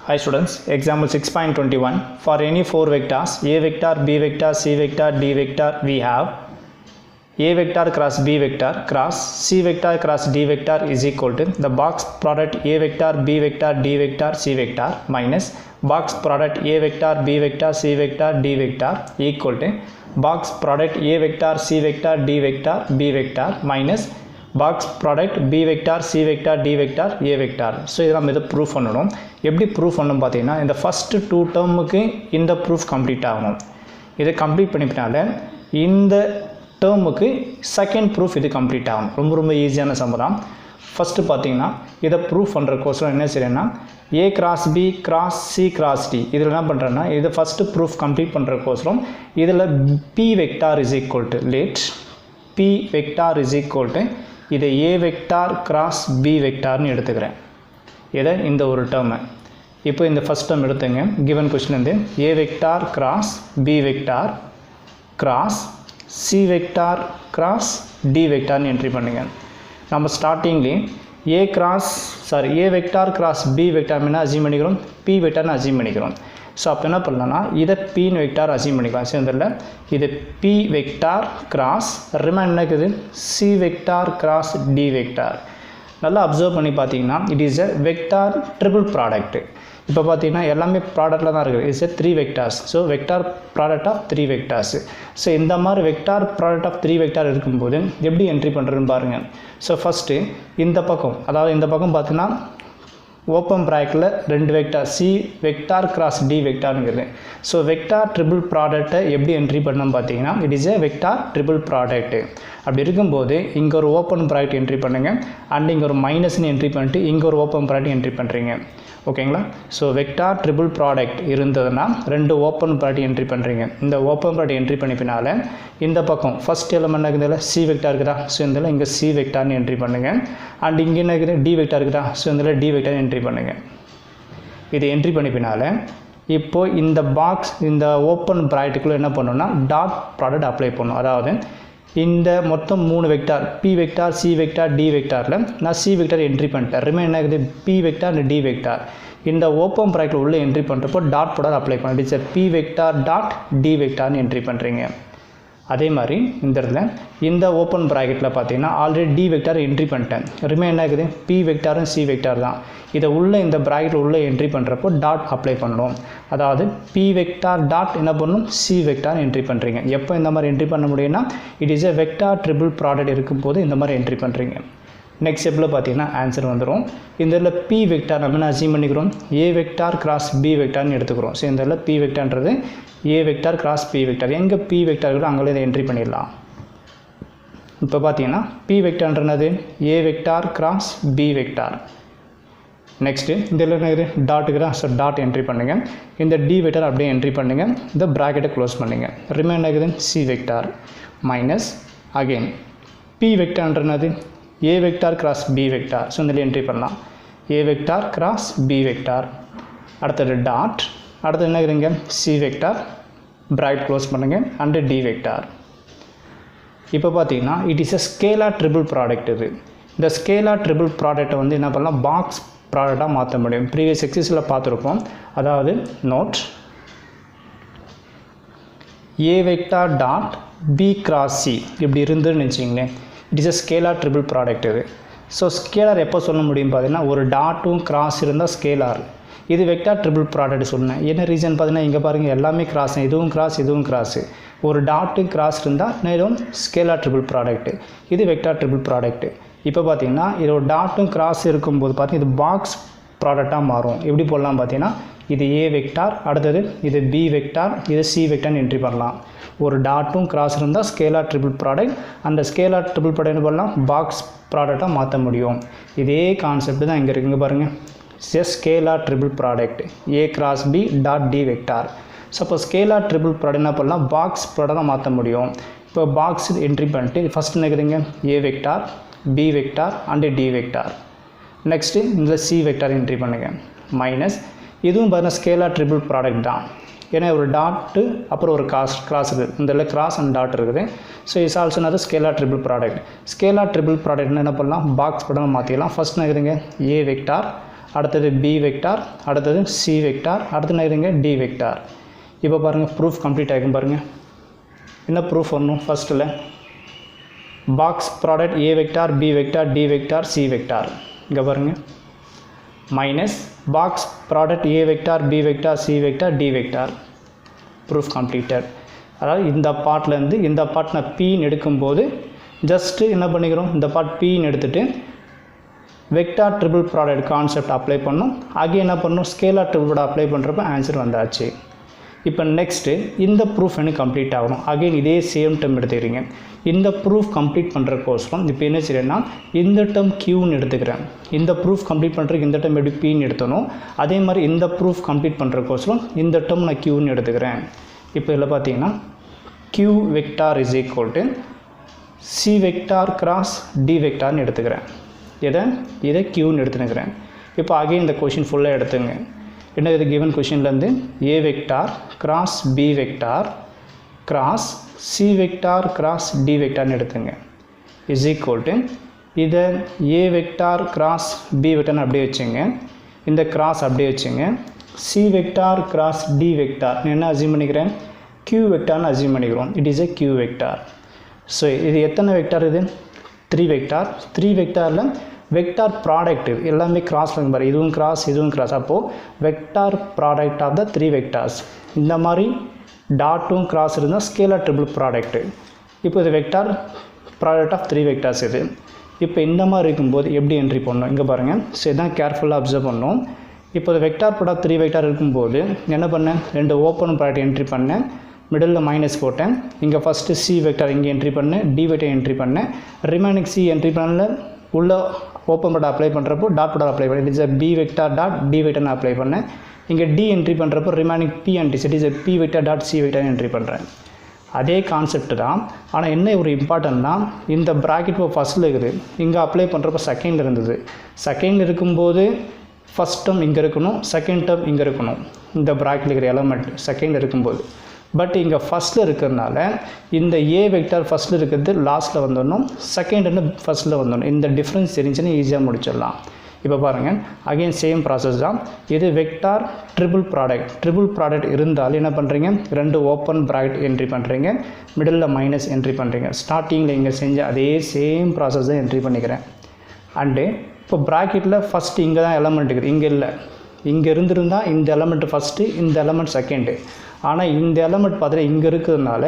Hi students, example 6.21. For any four vectors a vector, b vector, c vector, d vector, we have a vector cross b vector cross c vector cross d vector is equal to the box product a vector, b vector, d vector, c vector minus box product a vector, b vector, c vector, d vector equal to box product a vector, c vector, d vector, b vector minus box product b vector, c vector, d vector, a vector. So இதை நம்ம இதை proof பண்ணணும். எப்படி proof பண்ணணும் பார்த்தீங்கன்னா இந்த first two டேர்முக்கு இந்த proof complete ஆகணும். இதை கம்ப்ளீட் பண்ணிவிட்டால இந்த டேர்முக்கு செகண்ட் ப்ரூஃப் இது கம்ப்ளீட் ஆகணும். ரொம்ப ஈஸியான சம் தான். ஃபஸ்ட்டு பார்த்தீங்கன்னா இதை ப்ரூஃப் பண்ணுறக்கோசரம் என்ன செய்யறேன்னா a cross b cross c cross d இதில் என்ன பண்ணுறேன்னா இதை ஃபஸ்ட்டு ப்ரூஃப் கம்ப்ளீட் பண்ணுறக்கோசரம் இதில் b vector is equal to let b vector is equal to இதை ஏ வெக்டார் கிராஸ் பி வெக்டார்னு எடுத்துக்கிறேன். இதை இந்த ஒரு டேர்மை இப்போ இந்த ஃபஸ்ட் டேர்ம் எடுத்துங்க. கிவன் கொஸ்டின் வந்து a vector cross b vector cross c vector cross d வெக்டார்னு என்ட்ரி பண்ணுங்கள். நம்ம ஸ்டார்டிங்லேயே a vector cross b vector என்ன அசீவ் பண்ணிக்கிறோம், பி வெக்டார்னு அசீவ் பண்ணிக்கிறோம். ஸோ அப்போ என்ன பண்ணலாம்னா இதை பின்னு வெக்டார் அசீவ் பண்ணிக்கலாம். சேர்ந்ததில் இது பி வெக்டார் கிராஸ் ரிமைண்ட் இருக்குது c vector cross d vector. நல்லா அப்சர்வ் பண்ணி பார்த்தீங்கன்னா it is a vector triple product. இப்போ பார்த்தீங்கன்னா எல்லாமே ப்ராடக்டில் தான் இருக்குது. It's a 3 vectors. So vector product of 3 vectors. So இந்த மாதிரி வெக்டார் ப்ராடக்ட் ஆஃப் 3 வெக்டார் இருக்கும்போது எப்படி என்ட்ரி பண்ணுறதுன்னு பாருங்கள். ஸோ ஃபஸ்ட்டு இந்த பக்கம், அதாவது இந்த பக்கம் பார்த்தீங்கன்னா ஓப்பன் ப்ராக்கெட்டில் 2 vector c vector cross d வெக்டாருங்கிறது. ஸோ வெக்டார் ட்ரிபிள் ப்ராடக்ட்டை எப்படி என்ட்ரி பண்ணோம் பார்த்தீங்கன்னா it is a vector triple product. அப்படி இருக்கும்போது இங்கே ஒரு ஓப்பன் ப்ராக்கெட் என்ட்ரி பண்ணுங்கள் அண்ட் இங்கே ஒரு மைனஸ்னு என்ட்ரி பண்ணிட்டு இங்கே ஒரு ஓப்பன் ப்ராக்கெட் என்ட்ரி பண்ணுறீங்க. ஓகேங்களா? ஸோ வெக்டார் ட்ரிபிள் ப்ராடக்ட் இருந்ததுன்னா 2 ஓப்பன் ப்ராக்கெட் என்ட்ரி பண்ணுறீங்க. இந்த ஓப்பன் ப்ராக்கெட் என்ட்ரி பண்ணிப்பினால இந்த பக்கம் ஃபஸ்ட் எலிமெண்ட் இருக்குதுல சி வெக்டார் இருக்குதா, ஸோ இதில் இங்கே சி வெக்டார்னு என்ட்ரி பண்ணுங்கள். அண்ட் இங்கே என்ன இருக்குது டி வெக்டார் இருக்குதா, ஸோ இதில் டி வெக்டார் என்ட்ரி பண்ணுங்கள். இது என்ட்ரி பண்ணிப்பினால இப்போது இந்த பாக்ஸ் இந்த ஓப்பன் ப்ராக்கெட்டுக்குள்ளே என்ன பண்ணணும்னா டாட் ப்ராடக்ட் அப்ளை பண்ணணும். அதாவது இந்த மொத்தம் 3 vector b vector, c vector, d வெக்டாரில் நான் சி வெக்டார் என்ட்ரி பண்ணிட்டேன். ரிமைன் என்ன இருக்குது b vector and d vector. இந்த ஓப்பன் ப்ராக்கெட்டில் உள்ளே என்ட்ரி பண்ணுறப்போ டாட் ப்ராடக்ட் அப்ளை பண்ண it's b vector dot d வெக்டார்னு என்ட்ரி பண்ணுறீங்க. அதே மாதிரி இந்த இடத்துல இந்த ஓப்பன் ப்ராக்கெட்டில் பார்த்தீங்கன்னா ஆல்ரெடி டி வெக்டார் என்ட்ரி பண்ணிட்டேன். ரிமைன் என்ன இருக்குது பி வெக்டாரும் சி வெக்டார் தான். இதை உள்ளே இந்த ப்ராக்கெட்டில் உள்ளே என்ட்ரி பண்ணுறப்போ டாட் அப்ளை பண்ணணும். அதாவது பி வெக்டார் டாட் என்ன பண்ணணும் சி வெக்டார் என்ட்ரி பண்ணுறீங்க. எப்போ இந்த மாதிரி என்ட்ரி பண்ண முடியும்னா it is a vector triple product இருக்கும்போது இந்த மாதிரி என்ட்ரி பண்ணுறீங்க. நெக்ஸ்ட் ஸ்டெப்பில் பார்த்தீங்கன்னா ஆன்சர் வந்துடும். இந்த இதில் பி வெக்டார் நம்ம என்ன அசீவ் பண்ணிக்கிறோம் ஏ வெக்டார் கிராஸ் பி வெக்டார்னு எடுத்துக்கிறோம். ஸோ இந்த இதில் பி வெக்டார்ன்றது a vector cross b vector. எங்கே பி வெக்டார் இருக்கோ அங்கே இதை என்ட்ரி பண்ணிடலாம். இப்போ பார்த்தீங்கன்னா பி வெக்டார்ன்றது a vector cross b vector. Next இதில் என்ன டாட்டுக்குறா, ஸோ டாட் என்ட்ரி பண்ணுங்கள். இந்த டி வெக்டார் அப்படியே என்ட்ரி பண்ணுங்கள். இந்த ப்ராக்கெட்டை க்ளோஸ் பண்ணுங்கள். ரிமைன் ஆகுது c vector minus again b வெக்டார்ன்றது a vector cross b vector. So இதில் என்ட்ரி பண்ணலாம் a vector cross b vector. அடுத்தது டாட், அடுத்தது என்ன இருக்குதுங்க சி வெக்டார் ப்ராக்கெட் க்ளோஸ் பண்ணுங்கள் அண்டு டி வெக்டார். இப்போ பார்த்தீங்கன்னா it is a scalar triple product. இது இந்த ஸ்கேலார் ட்ரிபிள் ப்ராடக்ட்டை வந்து என்ன பண்ணலாம் பாக்ஸ் ப்ராடக்டாக மாற்ற முடியும். ப்ரீவியஸ் எக்ஸசைஸில் பார்த்துருப்போம். அதாவது note a vector dot b cross c இப்படி இருந்துன்னு வச்சிங்களேன் it is a scalar triple product. இது ஸோ ஸ்கேலார் எப்போ சொல்ல முடியும் பார்த்தீங்கன்னா ஒரு டாட்டும் கிராஸ் இருந்தால் ஸ்கேலார். இது வெக்டார் ட்ரிபிள் ப்ராடக்ட் சொன்னேன். என்ன ரீசன் பார்த்தீங்கன்னா இங்கே பாருங்கள் எல்லாமே கிராஸ், இதுவும் கிராஸ் இதுவும் கிராஸு. ஒரு டாட்டும் கிராஸ் இருந்தால் நேரம் ஸ்கேலார் ட்ரிபிள் ப்ராடக்ட். இது வெக்டார் ட்ரிபிள் ப்ராடக்ட். இப்போ பார்த்தீங்கன்னா இது ஒரு டாட்டும் கிராஸ் இருக்கும்போது பார்த்தீங்கன்னா இது பாக்ஸ் ப்ராடக்டாக மாறும். எப்படி போடலாம் பார்த்தீங்கன்னா இது ஏ வெக்டார், அடுத்தது இது பி வெக்டார், இது சி வெக்டார்னு என்ட்ரி பண்ணலாம். ஒரு டாட்டும் கிராஸ் இருந்தால் ஸ்கேலார் ட்ரிபிள் ப்ராடக்ட். அந்த ஸ்கேலார் ட்ரிபிள் ப்ராடக்ட் என்ன பண்ணலாம் பாக்ஸ் ப்ராடக்டாக மாற்ற முடியும். இதே கான்செப்ட் தான் இங்கே இருக்குங்க பாருங்கள். Scalar triple product a cross b dot d vector. Suppose scalar triple product என்ன பண்ணலாம் பாக்ஸ் ப்ராடக்டாக மாற்ற முடியும். இப்போ பாக்ஸ் என்ட்ரி பண்ணிட்டு ஃபஸ்ட் நினைக்கிறீங்க a vector, b vector and d vector. Next இந்த சி வெக்டார் என்ட்ரி பண்ணுங்கள் மைனஸ் இதுவும் பார்த்தீங்கன்னா ஸ்கேலார் ட்ரிபிள் ப்ராடக்ட் தான். ஏன்னா ஒரு டாட்டு அப்புறம் ஒரு கிராஸ் இருக்குது. இந்த கிராஸ் அண்ட் டாட் இருக்குது. So is also another scalar triple product. Scalar triple ப்ராடக்ட்னு என்ன பண்ணலாம் பாக்ஸ் ப்ராடக்ட் மாற்றிக்கலாம். ஃபஸ்ட் நினைக்கிறீங்க ஏ வெக்டார் அடுத்தது b வெக்டார், அடுத்தது c வெக்டார், அடுத்து என்ன இதுங்க d வெக்டார். இப்போ பாருங்கள் ப்ரூஃப் கம்ப்ளீட் ஆகிக்கும் பாருங்கள். என்ன ப்ரூஃப் வரணும் ஃபஸ்ட்டில் box product a vector b vector d vector c vector. இங்கே பாருங்கள் minus box product a vector b vector c vector d vector. Proof completed. அதாவது இந்த பார்ட்லேருந்து இந்த பார்ட் நான் பின்னு எடுக்கும்போது ஜஸ்ட்டு என்ன பண்ணிக்கிறோம், இந்த பார்ட் பின்னு எடுத்துகிட்டு vector triple product concept apply பண்ணோம். அகைன் என்ன பண்ணணும், ஸ்கேலார் ட்ரிபிள் ப்ராடக்ட் அப்ளை பண்ணுறப்ப ஆன்சர் வந்தாச்சு. இப்போ நெக்ஸ்ட்டு இந்த ப்ரூஃப் எனக்கு கம்ப்ளீட் ஆகணும். அகைன் இதே சேம் டேர்ம் எடுத்துக்கிறீங்க. இந்த ப்ரூஃப் கம்ப்ளீட் பண்ணுறக்கோசரம் இப்போ என்ன செய்யறேன்னா இந்த டேர்ம் க்யூன்னு எடுத்துக்கிறேன். இந்த ப்ரூஃப் கம்ப்ளீட் பண்ணுறதுக்கு இந்த டேர்ம் எப்படி பின்னு எடுத்தணும், அதே மாதிரி இந்த ப்ரூஃப் கம்ப்ளீட் பண்ணுறக்கோசரம் இந்த டேர்ம் நான் க்யூன்னு எடுத்துக்கிறேன். இப்போ இதில் பார்த்தீங்கன்னா q vector is equal to c vector cross d வெக்டார்னு எடுத்துக்கிறேன். இதை க்யூன்னு எடுத்துக்கிறேன். இப்போ ஆகிய இந்த கொஷின் ஃபுல்லாக எடுத்துங்க. என்ன இது கிவன் கொஷின்லேருந்து a vector cross b vector cross c vector cross d வெக்டார்னு எடுத்துங்க இஸ் ஈக்குவல் டு இதை a வெக்டார் கிராஸ் b வெக்டார்னு அப்படியே வச்சுங்க, இந்த கிராஸ் அப்படியே வச்சுங்க, c vector cross d vector என்ன அசியூம் பண்ணிக்கிறேன், q வெக்டார்னு அசியூம் பண்ணிக்கிறோம். It is a q vector. So இது எத்தனை வெக்டார், இது 3 வெக்டார். 3 வெக்டாரில் வெக்டார் ப்ராடக்ட் இது எல்லாமே கிராஸில் பாரு, இதுவும் கிராஸ் இதுவும் கிராஸ். அப்போது vector product of the 3 vectors. இந்த மாதிரி டாட்டும் கிராஸ் இருந்தால் ஸ்கேலார் ட்ரிபிள் ப்ராடக்ட்டு. இப்போ இது வெக்டார் ப்ராடக்ட் ஆஃப் 3 வெக்டார்ஸ் இது. இப்போ இந்த மாதிரி இருக்கும்போது எப்படி என்ட்ரி பண்ணணும் இங்கே பாருங்கள். ஸோ இதான் கேர்ஃபுல்லாக அப்சர்வ் பண்ணணும். இப்போ இது வெக்டார் ப்ராடக்ட் 3 வெக்டார் இருக்கும்போது என்ன பண்ணேன், 2 ஓப்பன் ப்ராடக்ட் என்ட்ரி பண்ணேன், மிடில் மைனஸ் போட்டேன். இங்கே ஃபஸ்ட்டு சி வெக்டார் இங்கே என்ட்ரி பண்ணேன், டி வெக்டார் என்ட்ரி பண்ணேன். ரிமைனிங் சி என்ட்ரி பண்ணல, உள்ள ஓப்பன் ப்ராடக்ட் அப்ளை பண்ணுறப்போ டாட் ப்ராடக்ட் அப்ளை பண்ணேன். It is b vector dot d vector நான் அப்ளை பண்ணேன். இங்கே டி என்ட்ரி பண்ணுறப்போ remaining b entry it is b vector dot c vector entry பண்ணுறேன். அதே கான்செப்ட் தான். ஆனால் என்ன ஒரு இம்பார்ட்டன்ட்னா இந்த ப்ராக்கெட் இப்போ ஃபஸ்ட்டில் இருக்குது, இங்கே அப்ளை பண்ணுறப்போ செகண்ட் இருந்தது. செகண்ட் இருக்கும்போது ஃபஸ்ட் டேர்ம் இங்கே இருக்கணும், செகண்ட் டேர்ம் இங்கே இருக்கணும். இந்த ப்ராக்கெட்டில் இருக்கிற எலமெண்ட் செகண்ட் இருக்கும்போது பட் இங்கே ஃபஸ்ட்டில் இருக்கிறதுனால இந்த ஏ வெக்டார் ஃபஸ்ட்டில் இருக்கிறது லாஸ்ட்டில் வந்துடணும், செகண்ட் ஃபஸ்ட்டில் வந்துடணும். இந்த டிஃப்ரென்ஸ் தெரிஞ்சுன்னு ஈஸியாக முடிச்சிடலாம். இப்போ பாருங்கள் அகைன் சேம் ப்ராசஸ் தான். இது வெக்டார் ட்ரிபிள் ப்ராடக்ட் இருந்தாலும் என்ன பண்ணுறீங்க, 2 ஓப்பன் ப்ராக்கெட் என்ட்ரி பண்ணுறீங்க, மிடில் மைனஸ் என்ட்ரி பண்ணுறீங்க. ஸ்டார்டிங்கில் இங்கே செஞ்ச அதே சேம் ப்ராசஸ் தான் என்ட்ரி பண்ணிக்கிறேன். அண்டு இப்போ ப்ராக்கெட்டில் ஃபஸ்ட்டு இங்கே தான் எலமெண்ட் இருக்குது, இங்கே இல்லை. இங்கே இருந்திருந்தால் இந்த எலமெண்ட் ஃபஸ்ட்டு, இந்த எலமெண்ட் செகண்டு. ஆனால் இந்த எலமெண்ட் பார்த்தீங்கன்னா இங்கே இருக்கிறதுனால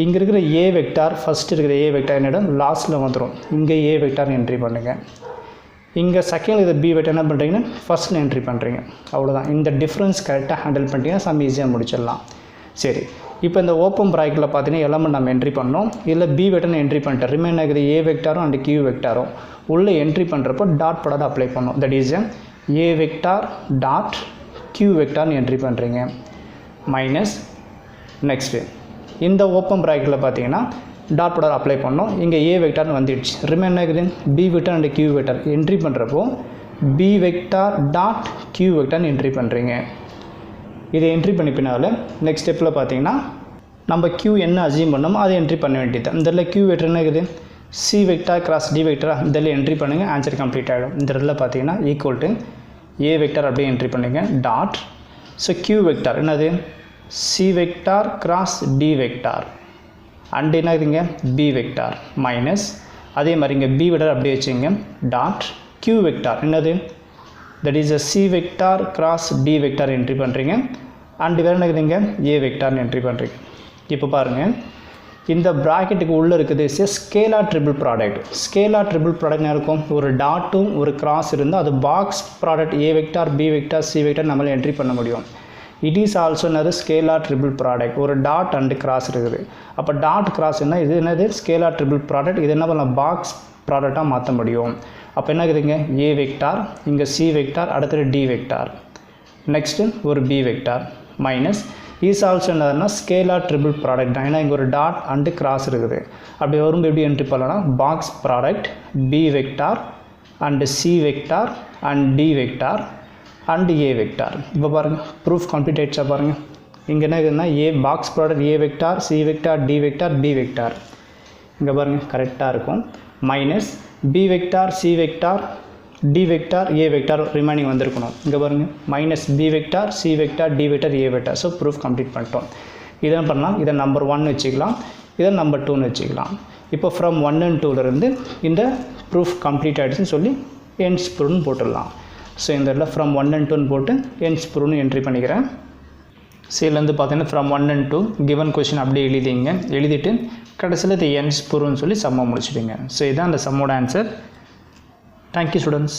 இங்கே இருக்கிற ஏ வெக்டார் ஃபஸ்ட்டு இருக்கிற ஏ வெக்டார் என்னிடம் லாஸ்ட்டில் வந்துடும். இங்கே ஏ வெக்டார் என்ட்ரி பண்ணுங்கள். இங்கே செகண்ட் இது பி வெக்டார் என்ன பண்ணுறீங்கன்னா ஃபஸ்ட்டில் என்ட்ரி பண்ணுறீங்க. அவ்வளோதான். இந்த டிஃப்ரென்ஸ் கரெக்டாக ஹேண்டில் பண்ணிட்டீங்கன்னா சம் ஈஸியாக முடிச்சிடலாம். சரி, இப்போ இந்த ஓப்பன் ப்ராக்கெட்டில் பார்த்தீங்கன்னா எலமெண்ட் நம்ம என்ட்ரி பண்ணோம். இதில் பி வெக்டார்னு என்ட்ரி பண்ணிட்டேன். ரிமைன் ஆகுது ஏ வெக்டாரும் அண்ட் கியூ வெக்டாரும். உள்ளே என்ட்ரி பண்ணுறப்போ டாட் ப்ராடக்ட் அப்ளை பண்ணோம். That is a vector dot q வெக்டார்னு என்ட்ரி பண்ணுறீங்க. மைனஸ் நெக்ஸ்ட்டு இந்த ஓப்பன் ப்ராக்கெட்டில் பார்த்தீங்கன்னா டாட் ப்ராடக்ட் அப்ளை பண்ணோம். இங்கே ஏ வெக்டார்னு வந்துடுச்சு. ரிமைன் ஆகுது b vector and q vector. Entry பண்ணுறப்போ பி வெக்டார் டாட் கியூ வெக்டார்னு என்ட்ரி பண்ணுறீங்க. இதை என்ட்ரி பண்ணிப்பினால நெக்ஸ்ட் ஸ்டெப்பில் பார்த்தீங்கன்னா நம்ம கியூ என்ன அசியூம் பண்ணோமோ அதை என்ட்ரி பண்ண வேண்டியது. இதில் கியூ வெக்டார் என்ன இருக்குது, c vector cross d vector. இதில் என்ட்ரி பண்ணுங்கள், ஆன்சர் கம்ப்ளீட் ஆகிடும். இந்த இடத்துல பார்த்தீங்கன்னா ஈக்குவல் டு ஏ வெக்டார் அப்படியே என்ட்ரி பண்ணுங்க டாட். ஸோ கியூ வெக்டார் என்னது, c vector cross d vector and என்ன இதுங்க பி வெக்டார் மைனஸ் அதே மாதிரி இங்கே பி வெக்டார் அப்படியே வச்சுங்க டாட் கியூ வெக்டார் என்னது, that is c vector cross d vector entry பண்ணுறீங்க. அண்ட் வேறு என்ன இருக்குதுங்க ஏ வெக்டார்னு என்ட்ரி பண்ணுறீங்க. இப்போ பாருங்கள் இந்த ப்ராக்கெட்டுக்கு உள்ளே இருக்குது scalar triple product. Scalar triple ப்ராடக்ட்னா இருக்கும், ஒரு டாட்டும் ஒரு கிராஸ் இருந்தால் அது box product a vector b vector c vector நம்மளால் என்ட்ரி பண்ண முடியும். இட் இஸ் ஆல்சோ என்னது ஸ்கேலார் ட்ரிபிள் ப்ராடக்ட். ஒரு டாட் அண்டு கிராஸ் இருக்குது. அப்போ டாட் கிராஸ் என்ன இது என்னது ஸ்கேலார் ட்ரிபிள் ப்ராடக்ட். இது என்ன பண்ணலாம் பாக்ஸ் ப்ராடக்டாக மாற்ற முடியும். அப்போ என்ன இருக்குதுங்க ஏ வெக்டார், இங்கே சி வெக்டார், அடுத்தது டி வெக்டார், நெக்ஸ்ட்டு ஒரு B vector minus is also என்னதுன்னா ஸ்கேலார் ட்ரிபிள் ப்ராடக்ட் தான். ஏன்னா இங்கே ஒரு டாட் அண்டு கிராஸ் இருக்குது. அப்படி வரும்போது எப்படி என்ட்ரி பண்ணலாம்னா box product b vector and c vector and d vector and a vector. இப்போ பாருங்கள் ப்ரூஃப் கம்ப்ளீட் ஆகிடுச்சா பாருங்கள். இங்கே என்ன இருக்குதுன்னா a box product a vector c vector d vector b vector. இங்கே பாருங்கள் கரெக்டாக இருக்கும். Minus b vector c vector d vector a vector remaining வந்திருக்கணும். இங்கே பாருங்கள் minus b vector c vector d vector a vector. So proof complete பண்ணிட்டோம். இதை பண்ணலாம், இதை நம்பர் 1 வச்சுக்கலாம், இதை நம்பர் 2ன்னு வச்சுக்கலாம். இப்போ ஃப்ரம் 1 and 2லேருந்து இந்த ப்ரூஃப் கம்ப்ளீட் ஆகிடுச்சுன்னு சொல்லி என்ஸ் ப்ரூஃப்னு போட்டுடலாம். ஸோ இந்த இடத்துல ஃப்ரம் 1 and 2ன்னு போட்டு என்ஸ் ப்ரூஃப்னு என்ட்ரி பண்ணிக்கிறேன். சீலேருந்து பார்த்தீங்கன்னா ஃப்ரம் 1 and 2 கிவன் கொஷின் அப்படியே எழுதிட்டு கடைசியில் இது என்ஸ் ப்ரூஃப்னு சொல்லி சம்மை முடிச்சுடுங்க. ஸோ இதுதான் அந்த சம்மோட ஆன்சர். Thank you students.